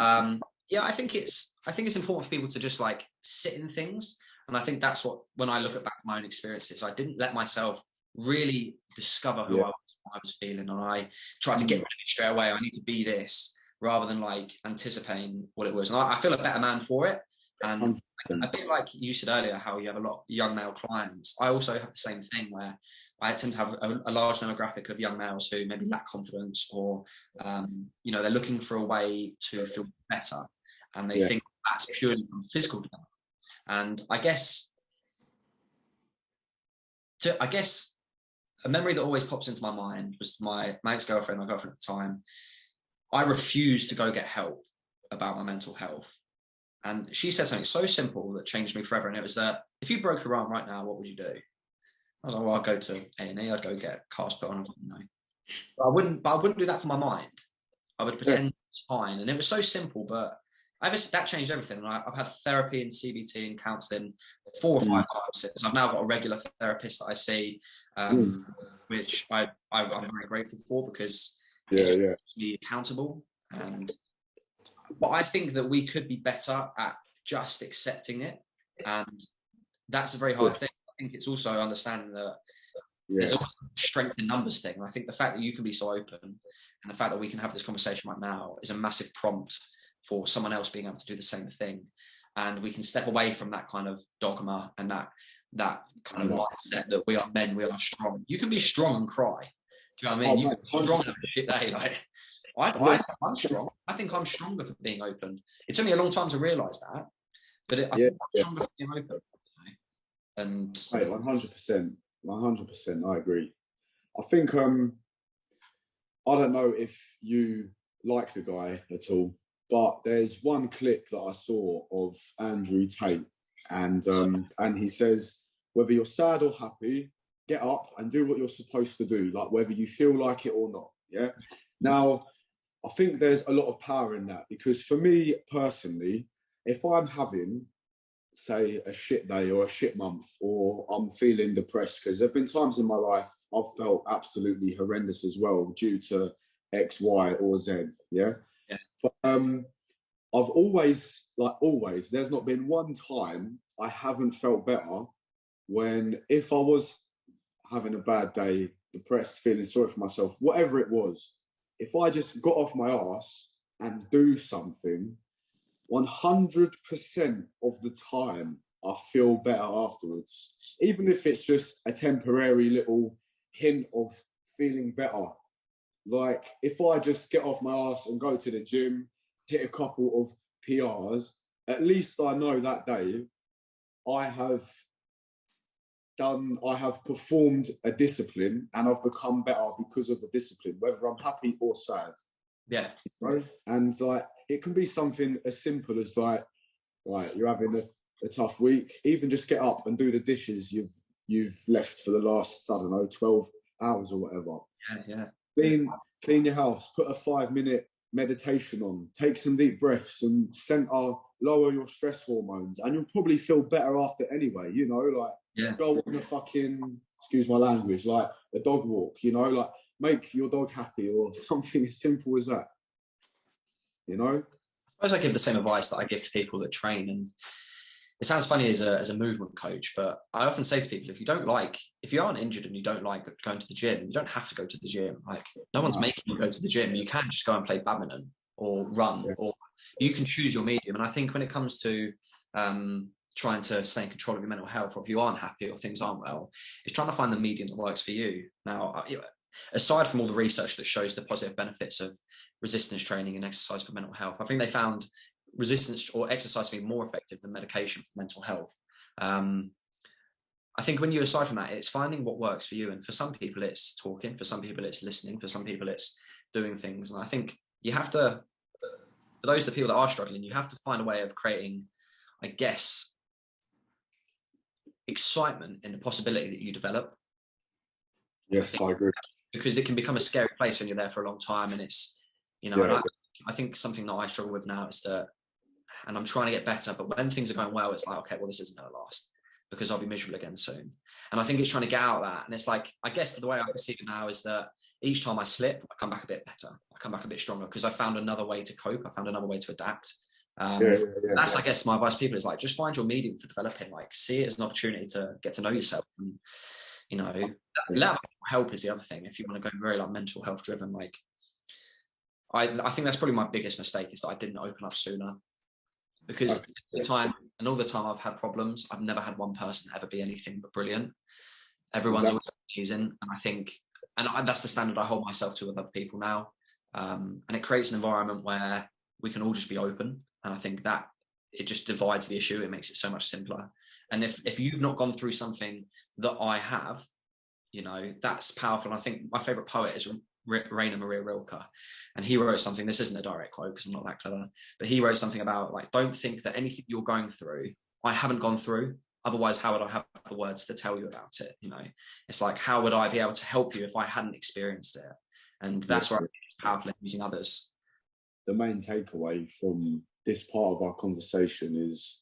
C: yeah, I think it's important for people to just like sit in things, and I think that's what, when I look back at my own experiences, I didn't let myself really discover who I was feeling, and I tried to get rid of it straight away. I need to be this, rather than like anticipating what it was. And I feel a better man for it. And a bit like you said earlier, how you have a lot of young male clients, I also have the same thing, where I tend to have a large demographic of young males who maybe lack confidence, or you know, they're looking for a way to feel better, and they think that's purely from physical development. And I guess a memory that always pops into my mind was my ex-girlfriend, my girlfriend at the time. I refused to go get help about my mental health. And she said something so simple that changed me forever. And it was that, if you broke your arm right now, what would you do? I was like, well, I'd go to A&E, I'd go get a cast put on, you know. But I wouldn't do that for my mind. I would pretend it's fine. And it was so simple, but that changed everything. And I've had therapy and CBT and counselling 4 or 5 times since. I've now got a regular therapist that I see, which I'm very grateful for, because it just keeps me accountable. But I think that we could be better at just accepting it, and that's a very hard thing. I think it's also understanding that there's also a strength in numbers thing. And I think the fact that you can be so open, and the fact that we can have this conversation right now, is a massive prompt for someone else being able to do the same thing. And we can step away from that kind of dogma and that kind of mindset that we are men, we are strong. You can be strong and cry. Do you know what I mean? You can be strong and have a shit day. Like, I'm strong. I think I'm stronger for being open. It took me a long time to realise that, but I think I'm stronger for being open. And
A: 100%, 100%, I agree. I think I don't know if you like the guy at all, but there's one clip that I saw of Andrew Tate, and he says, whether you're sad or happy, get up and do what you're supposed to do, like whether you feel like it or not. Yeah. Now, I think there's a lot of power in that, because for me personally, if I'm having, say, a shit day or a shit month, or I'm feeling depressed, because there have been times in my life I've felt absolutely horrendous as well due to X, Y, or Z. Yeah. But I've always, there's not been one time I haven't felt better when, if I was having a bad day, depressed, feeling sorry for myself, whatever it was, if I just got off my ass and do something, 100% of the time I feel better afterwards. Even if it's just a temporary little hint of feeling better. Like, if I just get off my ass and go to the gym, hit a couple of PRs, at least I know that day I have performed a discipline, and I've become better because of the discipline, whether I'm happy or sad.
C: Yeah.
A: Right? And like, it can be something as simple as like you're having a tough week, even just get up and do the dishes you've left for the last, I don't know, 12 hours or whatever.
C: Yeah.
A: Clean your house, put a 5-minute meditation on, take some deep breaths and lower your stress hormones, and you'll probably feel better after anyway, you know, like go on a fucking, excuse my language, like a dog walk, you know, like make your dog happy, or something as simple as that, you know.
C: I suppose I give the same advice that I give to people that train, and it sounds funny as a movement coach, but I often say to people, if you aren't injured and you don't like going to the gym, you don't have to go to the gym. Like, no one's making you go to the gym. You can just go and play badminton or run, or you can choose your medium. And I think when it comes to trying to stay in control of your mental health, or if you aren't happy or things aren't well, it's trying to find the medium that works for you. Now, aside from all the research that shows the positive benefits of resistance training and exercise for mental health, I think they found resistance or exercise to be more effective than medication for mental health. I think when you, aside from that, it's finding what works for you. And for some people it's talking, for some people it's listening, for some people it's doing things. And I think you have to, for those the people that are struggling, you have to find a way of creating, I guess, excitement in the possibility that you develop.
A: Yes, I agree.
C: Because it can become a scary place when you're there for a long time, and it's, you know, and I think something that I struggle with now is that, and I'm trying to get better, but when things are going well, it's like, okay, well, this isn't going to last. because I'll be miserable again soon. And I think it's trying to get out of that. And it's like, I guess the way I perceive it now is that each time I slip, I come back a bit better. I come back a bit stronger because I found another way to cope. I found another way to adapt. That's, I guess, my advice to people is like, just find your medium for developing. Like, see it as an opportunity to get to know yourself. And, you know, that help is the other thing. If you want to go very like mental health driven, like, I think that's probably my biggest mistake is that I didn't open up sooner. Because all the time I've had problems, I've never had one person ever be anything but brilliant. Everyone's always amazing. And I think, that's the standard I hold myself to with other people now. And it creates an environment where we can all just be open. And I think that it just divides the issue. It makes it so much simpler. And if you've not gone through something that I have, you know, that's powerful. And I think my favorite poet is Rainer Maria Rilke, and he wrote something, this isn't a direct quote because I'm not that clever, but he wrote something about like, don't think that anything you're going through I haven't gone through, otherwise how would I have the words to tell you about it? You know, it's like, how would I be able to help you if I hadn't experienced it? And that's where it's powerful in using others.
A: The main takeaway from this part of our conversation is,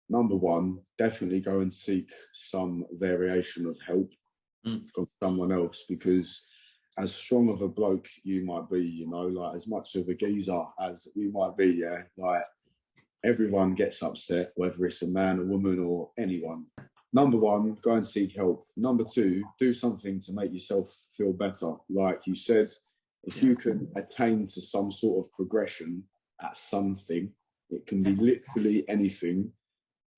A: number one, definitely go and seek some variation of help from someone else, because as strong of a bloke you might be, you know, like as much of a geezer as you might be, yeah, like everyone gets upset, whether it's a man, a woman, or anyone. Number one, go and seek help. Number two, do something to make yourself feel better. Like you said, if you can attain to some sort of progression at something, it can be literally anything.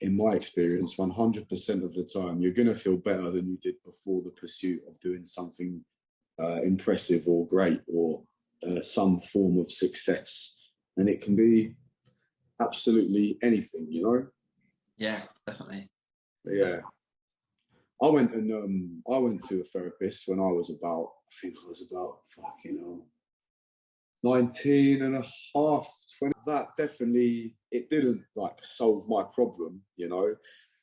A: In my experience, 100% of the time, you're going to feel better than you did before the pursuit of doing something impressive or great, or some form of success. And it can be absolutely anything, you know?
C: Yeah, definitely.
A: But yeah. I went to a therapist when I was about, 19 and a half, 20. That definitely, it didn't like solve my problem, you know?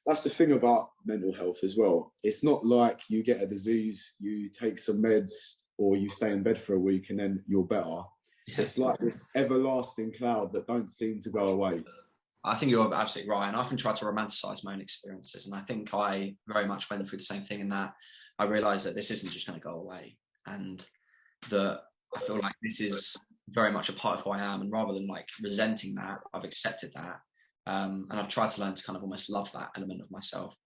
A: That's the thing about mental health as well. It's not like you get a disease, you take some meds, or you stay in bed for a week and then you're better. Yeah. It's like this everlasting cloud that don't seem to go away.
C: I think you're absolutely right. And I often try to romanticize my own experiences. And I think I very much went through the same thing in that I realized that this isn't just going to go away. And that I feel like this is very much a part of who I am. And rather than like resenting that, I've accepted that. And I've tried to learn to kind of almost love that element of myself.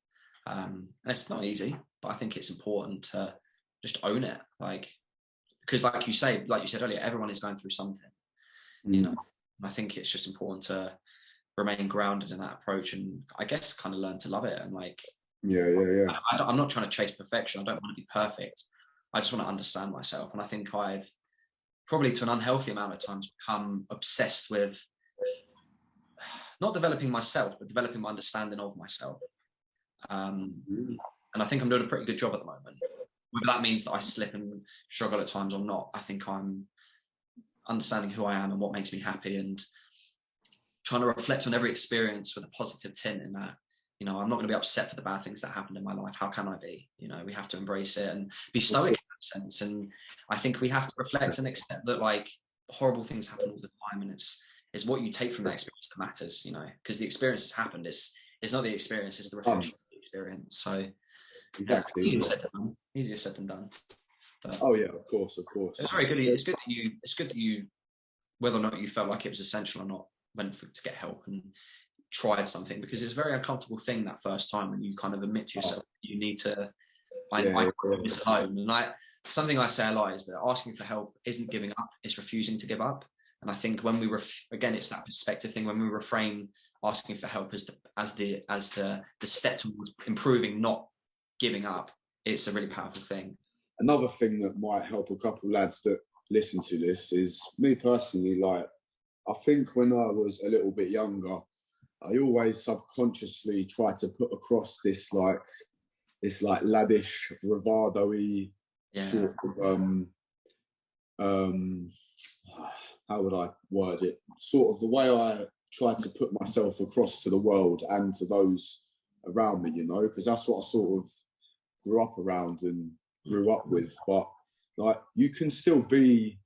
C: And it's not easy, but I think it's important to just own it. Like, because like you said earlier, everyone is going through something, you know, and I think it's just important to remain grounded in that approach and I guess kind of learn to love it. And like, I'm not trying to chase perfection. I don't want to be perfect. I just want to understand myself. And I think I've probably to an unhealthy amount of times become obsessed with not developing myself, but developing my understanding of myself. And I think I'm doing a pretty good job at the moment. Whether that means that I slip and struggle at times or not, I think I'm understanding who I am and what makes me happy and trying to reflect on every experience with a positive tint in that, you know, I'm not going to be upset for the bad things that happened in my life. How can I be? You know, we have to embrace it and be stoic in that sense. And I think we have to reflect and accept that like horrible things happen all the time. And it's what you take from that experience that matters, you know, because the experience has happened. It's not the experience, it's the reflection of the experience. So
A: exactly.
C: Easier said than done. But
A: oh yeah, of course.
C: It's very good. It's good that you, whether or not you felt like it was essential or not, went to get help and tried something, because it's a very uncomfortable thing that first time when you kind of admit to yourself you need to I do this alone. And something I say a lot is that asking for help isn't giving up, it's refusing to give up. And I think when we again, it's that perspective thing. When we reframe asking for help as the step towards improving, not giving up, it's a really powerful thing.
A: Another thing that might help a couple of lads that listen to this is me personally. Like, I think when I was a little bit younger, I always subconsciously try to put across this laddish, bravado-y sort of how would I word it? Sort of the way I try to put myself across to the world and to those around me, you know, because that's what I sort of grew up around and grew up with. But like, you can still be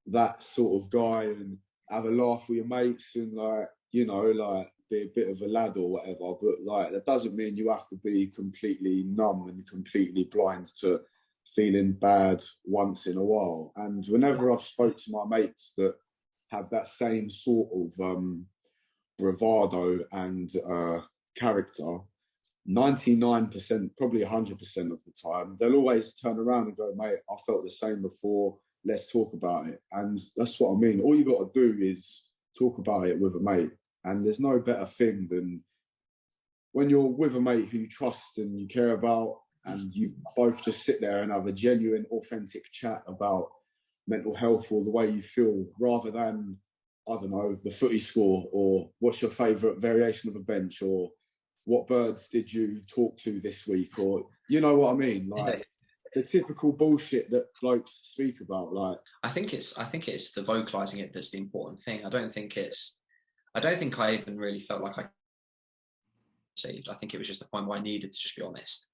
A: that sort of guy and have a laugh with your mates and like, you know, like be a bit of a lad or whatever, but like that doesn't mean you have to be completely numb and completely blind to feeling bad once in a while. And whenever I've spoke to my mates that have that same sort of bravado and character, 99%, probably 100% of the time, they'll always turn around and go, mate, I felt the same before, let's talk about it. And that's what I mean. All you got to do is talk about it with a mate. And there's no better thing than when you're with a mate who you trust and you care about, and you both just sit there and have a genuine, authentic chat about mental health or the way you feel, rather than, I don't know, the footy score, or what's your favourite variation of a bench, or what birds did you talk to this week, or you know what I mean, like the typical bullshit that blokes speak about. Like,
C: I think it's the vocalizing it that's the important thing. I don't think I even really felt like I received. I think it was just the point where I needed to just be honest.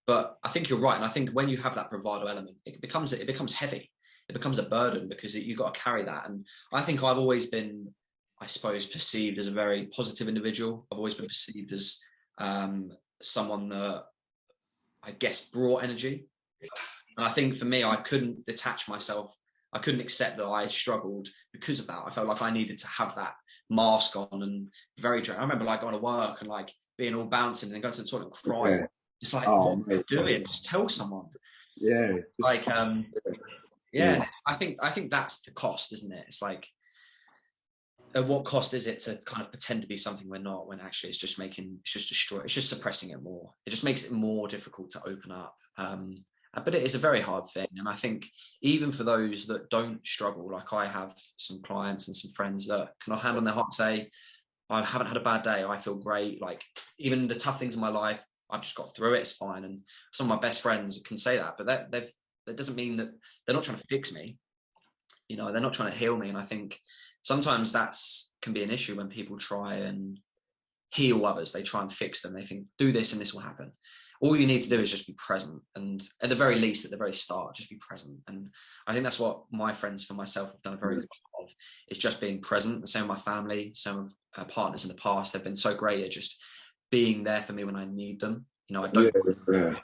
C: But I think you're right, and I think when you have that bravado element, it becomes heavy. It becomes a burden because you've got to carry that. And I think I've always been, I suppose, perceived as a very positive individual. I've always been perceived as someone that, I guess, brought energy. And I think for me, I couldn't detach myself. I couldn't accept that I struggled because of that. I felt like I needed to have that mask on and very drained. I remember like going to work and like being all bouncing and going to the toilet and crying. Yeah. It's like, what are you doing? Just tell someone.
A: Yeah.
C: Like, yeah. I think that's the cost, isn't it? It's like, at what cost is it to kind of pretend to be something we're not, when actually it's just suppressing it more. It just makes it more difficult to open up. But it is a very hard thing. And I think even for those that don't struggle, like I have some clients and some friends that can hand on their heart and say, I haven't had a bad day. I feel great. Like even the tough things in my life, I've just got through it. It's fine. And some of my best friends can say that, but that doesn't mean that they're not trying to fix me. You know, they're not trying to heal me. And I think sometimes can be an issue when people try and heal others. They try and fix them. They think, do this and this will happen. All you need to do is just be present. And at the very least, at the very start, just be present. And I think that's what my friends for myself have done a very good job of, is just being present. The same with my family, some of partners in the past have been so great at just being there for me when I need them. You know,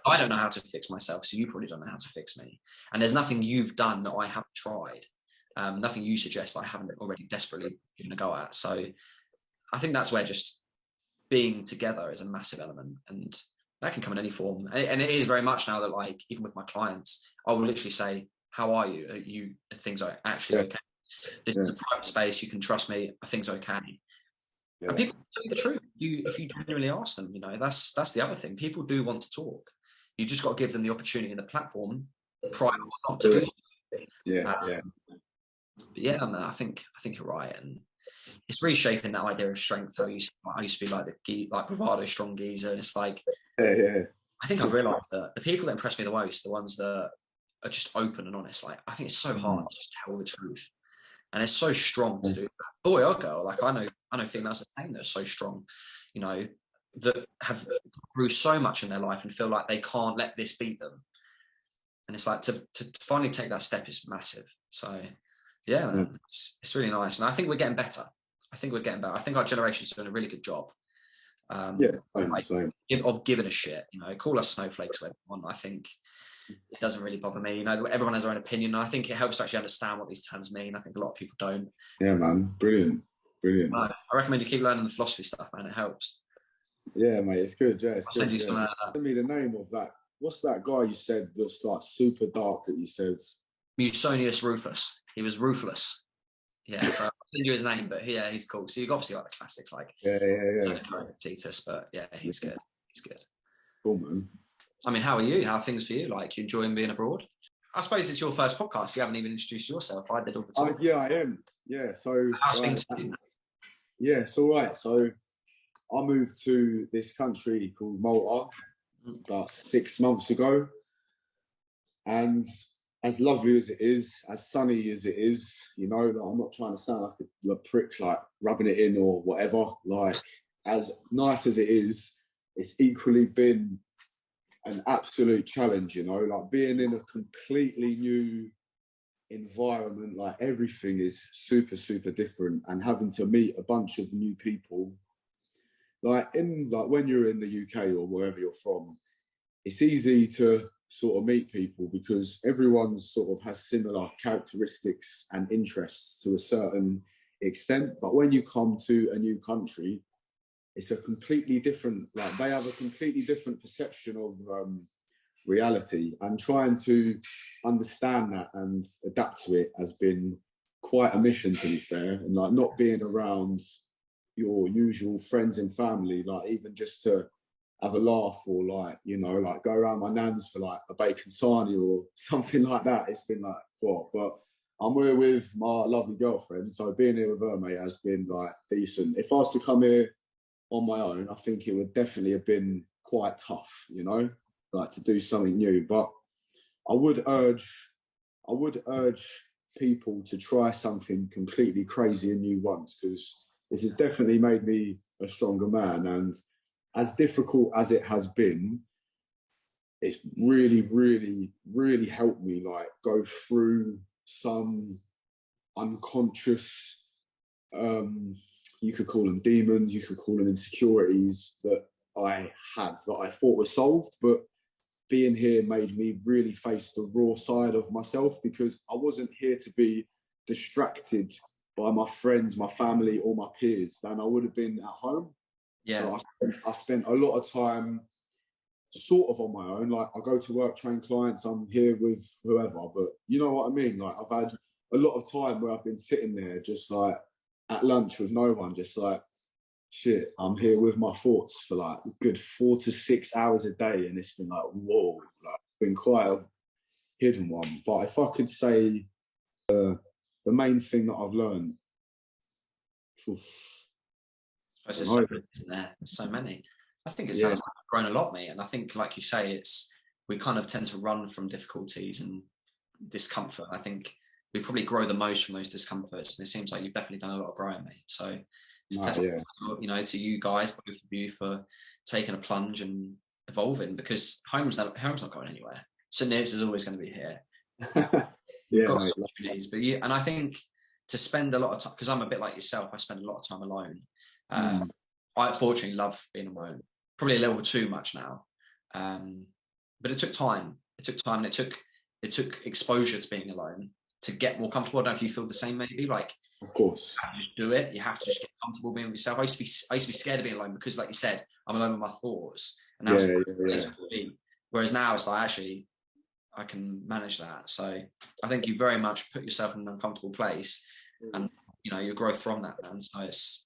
C: I don't know how to fix myself, so you probably don't know how to fix me. And there's nothing you've done that I haven't tried. Nothing you suggest I haven't already desperately given a go at. So I think that's where just being together is a massive element, and that can come in any form. And it is very much now that, like, even with my clients, I will literally say, how are you? Are things are actually okay? This is a private space. You can trust me. Are things okay? Yeah. And people tell you the truth. If you genuinely ask them, you know, that's the other thing. People do want to talk. You just got to give them the opportunity and the platform prior or not to do it. But yeah, man, I think you're right, and it's reshaping that idea of strength. How I used to be like bravado, strong geezer, and it's like, I think I've realised that the people that impress me the most, the ones that are just open and honest. Like, I think it's so hard to just tell the truth, and it's so strong to do that. Boy or girl, like I know females the same that are so strong, you know, that have through so much in their life and feel like they can't let this beat them. And it's like to finally take that step is massive. So yeah, man, it's really nice. And I think we're getting better. I think our generation's doing a really good job. Of giving a shit, you know, call us snowflakes when we want. I think it doesn't really bother me. You know, everyone has their own opinion. And I think it helps to actually understand what these terms mean. I think a lot of people don't.
A: Yeah, man. Brilliant.
C: I recommend you keep learning the philosophy stuff, man. It helps.
A: Yeah, mate. It's good. Yeah, it's good. Send me the name of that. What's that guy you said that's like super dark that you said?
C: Musonius Rufus. He was ruthless. Yeah, so I'll send you his name, but yeah, he's cool. So you've obviously got the classics like Titus, but yeah, he's good. He's good.
A: Cool, man.
C: I mean, how are you? How are things for you? Like, you enjoying being abroad? I suppose it's your first podcast. You haven't even introduced yourself. I did all the time.
A: Yeah, I am. Yeah, so
C: how's things for you?
A: Yeah, it's all right. So I moved to this country called Malta about 6 months ago, and as lovely as it is, as sunny as it is, you know, like, I'm not trying to sound like a prick, like rubbing it in or whatever. Like, as nice as it is, it's equally been an absolute challenge, you know, like being in a completely new environment, like everything is super, super different, and having to meet a bunch of new people like when you're in the UK or wherever you're from, it's easy to sort of meet people because everyone sort of has similar characteristics and interests to a certain extent. But when you come to a new country, it's a completely different, like they have a completely different perception of reality, and trying to understand that and adapt to it has been quite a mission, to be fair. And like not being around your usual friends and family, like even just to have a laugh or like, you know, like go around my nan's for like a bacon sarnie or something like that. It's been like, what? But I'm here with my lovely girlfriend, so being here with her, mate, has been like decent. If I was to come here on my own, I think it would definitely have been quite tough, you know, like to do something new. But I would urge people to try something completely crazy and new once, because this has definitely made me a stronger man. And as difficult as it has been, it's really, really, really helped me like go through some unconscious, you could call them demons, you could call them insecurities that I had, that I thought were solved. But being here made me really face the raw side of myself, because I wasn't here to be distracted by my friends, my family, or my peers than I would have been at home.
C: Yeah.
A: So I spent a lot of time sort of on my own. Like I go to work, train clients, I'm here with whoever, but you know what I mean? Like I've had a lot of time where I've been sitting there just like at lunch with no one, just like, shit, I'm here with my thoughts for like a good 4 to 6 hours a day. And it's been like, whoa, like it's been quite a hidden one. But if I could say the main thing that I've learned,
C: there's so many, isn't there? There's so many. I think it sounds like I've grown a lot, mate. And I think, like you say, we kind of tend to run from difficulties and discomfort. I think we probably grow the most from those discomforts. And it seems like you've definitely done a lot of growing, mate. So it's testament, you know, to you guys, both of you, for taking a plunge and evolving, because home's not going anywhere. St. Neots is always going to be here. You've got opportunities, but and I think to spend a lot of time, because I'm a bit like yourself, I spend a lot of time alone. I fortunately love being alone, probably a little too much now, but it took time. And it took exposure to being alone to get more comfortable. I don't know if you feel the same, maybe. Like,
A: of course,
C: you have to just do it. You have to just get comfortable being with yourself. I used to be scared of being alone because, like you said, I'm alone with my thoughts, and now whereas now it's like, actually, I can manage that. So I think you very much put yourself in an uncomfortable place, and you know, your growth from that, man. So it's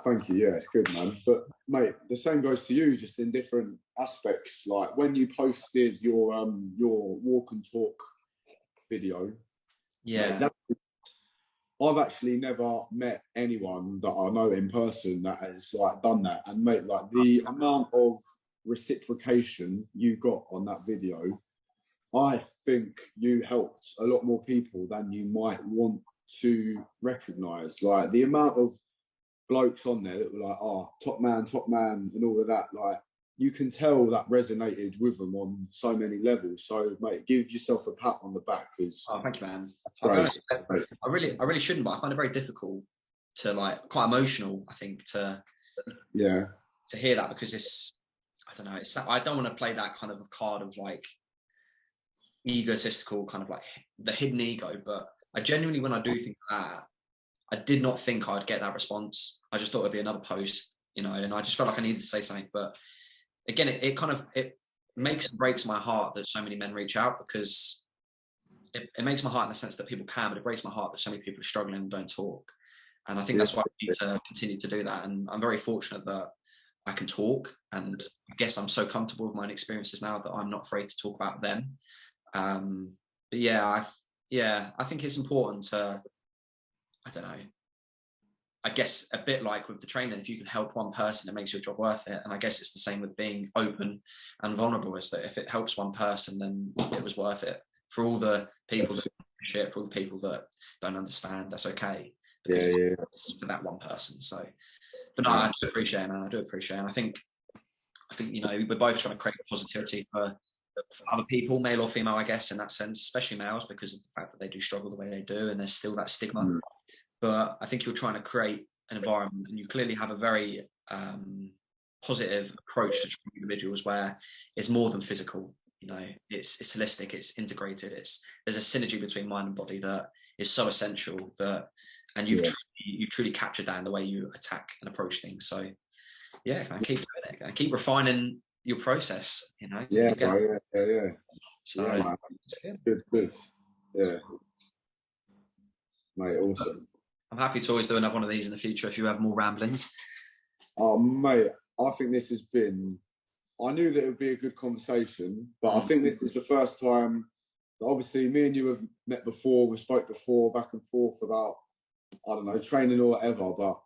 A: thank you. Yeah, it's good, man. But mate, the same goes to you, just in different aspects. Like when you posted your walk and talk video, mate, I've actually never met anyone that I know in person that has like done that. And mate, like the amount of reciprocation you got on that video, I think you helped a lot more people than you might want to recognise. Like the amount of blokes on there that were like, oh, top man, and all of that, like you can tell that resonated with them on so many levels. So mate, give yourself a pat on the back, because
C: thank you, man. I really shouldn't, but I find it very difficult to, like, quite emotional, I think, to hear that, because I don't know, I don't want to play that kind of a card of like egotistical, kind of like the hidden ego, but I genuinely, when I do think that, I did not think I'd get that response. I just thought it'd be another post, you know, and I just felt like I needed to say something. But again, it makes and breaks my heart that so many men reach out, because it makes my heart in the sense that people can, but it breaks my heart that so many people are struggling and don't talk. And I think that's why we need to continue to do that. And I'm very fortunate that I can talk, and I guess I'm so comfortable with my own experiences now that I'm not afraid to talk about them. But I think it's important to, I don't know, I guess a bit like with the training, if you can help one person, it makes your job worth it. And I guess it's the same with being open and vulnerable, is that if it helps one person, then it was worth it. For all the people that shit, for all the people that don't understand, that's okay, because it's for that one person. So, but no, I do appreciate it, man. I do appreciate it. And I think, you know, we're both trying to create positivity for other people, male or female, I guess, in that sense, especially males, because of the fact that they do struggle the way they do, and there's still that stigma. But I think you're trying to create an environment, and you clearly have a very positive approach to training individuals where it's more than physical. You know, it's holistic, it's integrated. There's a synergy between mind and body that is so essential and you've truly captured that in the way you attack and approach things. So yeah, man, keep doing it and keep refining your process. You know.
A: Yeah,
C: So,
A: yeah, man. Good. Yeah, mate, awesome.
C: I'm happy to always do another one of these in the future if you have more ramblings.
A: Oh, mate, I think this has been. I knew that it would be a good conversation, but I think this is the first time that obviously me and you have met before, we spoke before, back and forth about, I don't know, training or whatever, but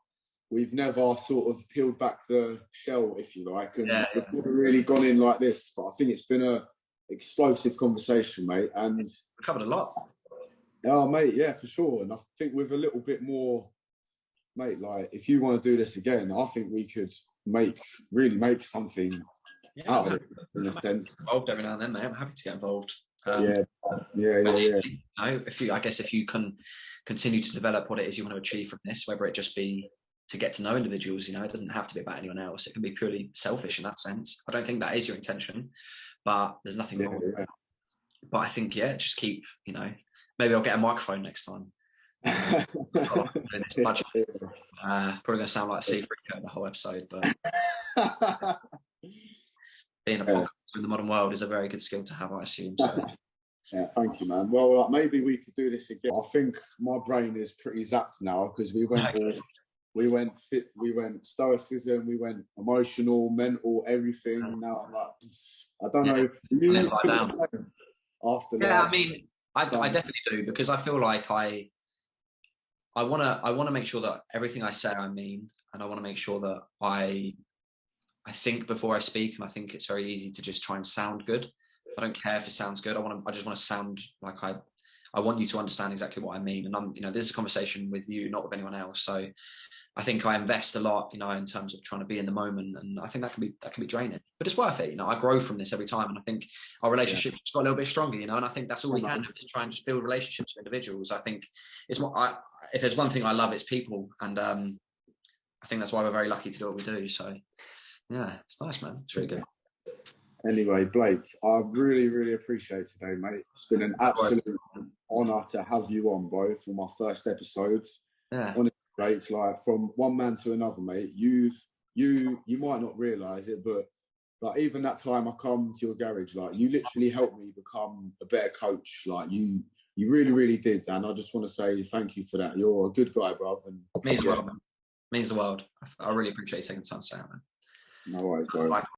A: we've never sort of peeled back the shell, if you like, and we've never really gone in like this. But I think it's been a explosive conversation, mate. And
C: we covered a lot.
A: Oh, mate, yeah, for sure. And I think with a little bit more, mate, like if you want to do this again, I think we could really make something out of it, in a sense.
C: Involved every now and then, mate. I'm happy to get involved.
A: Yeah.
C: You know, if you can continue to develop what it is you want to achieve from this, whether it just be to get to know individuals, you know, it doesn't have to be about anyone else. It can be purely selfish in that sense. I don't think that is your intention, but there's nothing wrong with that. But I think, just keep, you know, maybe I'll get a microphone next time. Probably going to sound like a sea freaker the whole episode, but being a podcaster in the modern world is a very good skill to have, I assume. So.
A: Yeah, thank you, man. Well, maybe we could do this again. I think my brain is pretty zapped now because we went stoicism, we went emotional, mental, everything. Now I'm like, I don't know.
C: I mean, I definitely do, because I feel like I want to make sure that everything I say I mean, and I want to make sure that I think before I speak, and I think it's very easy to just try and sound good. I don't care if it sounds good. I just want to sound like I want you to understand exactly what I mean. And this is a conversation with you, not with anyone else. So I think I invest a lot, you know, in terms of trying to be in the moment, and I think that can be draining, but it's worth it. You know, I grow from this every time, and I think our relationship's got a little bit stronger, you know, and I think that's all we can do, is try and just build relationships with individuals. I think it's more, if there's one thing I love, it's people, and I think that's why we're very lucky to do what we do. So yeah, it's nice, man. It's really good.
A: Anyway, Blake, I really, really appreciate today, mate. It's been an absolute honour to have you on, bro, for my first episode.
C: Yeah.
A: Honestly, Blake, like from one man to another, mate. You might not realise it, but like even that time I come to your garage, like you literally helped me become a better coach. Like you really, really did, and I just want to say thank you for that. You're a good guy, bro. And
C: means the world, man. Means the world. I really appreciate you taking the time to say that, man.
A: No worries, bro.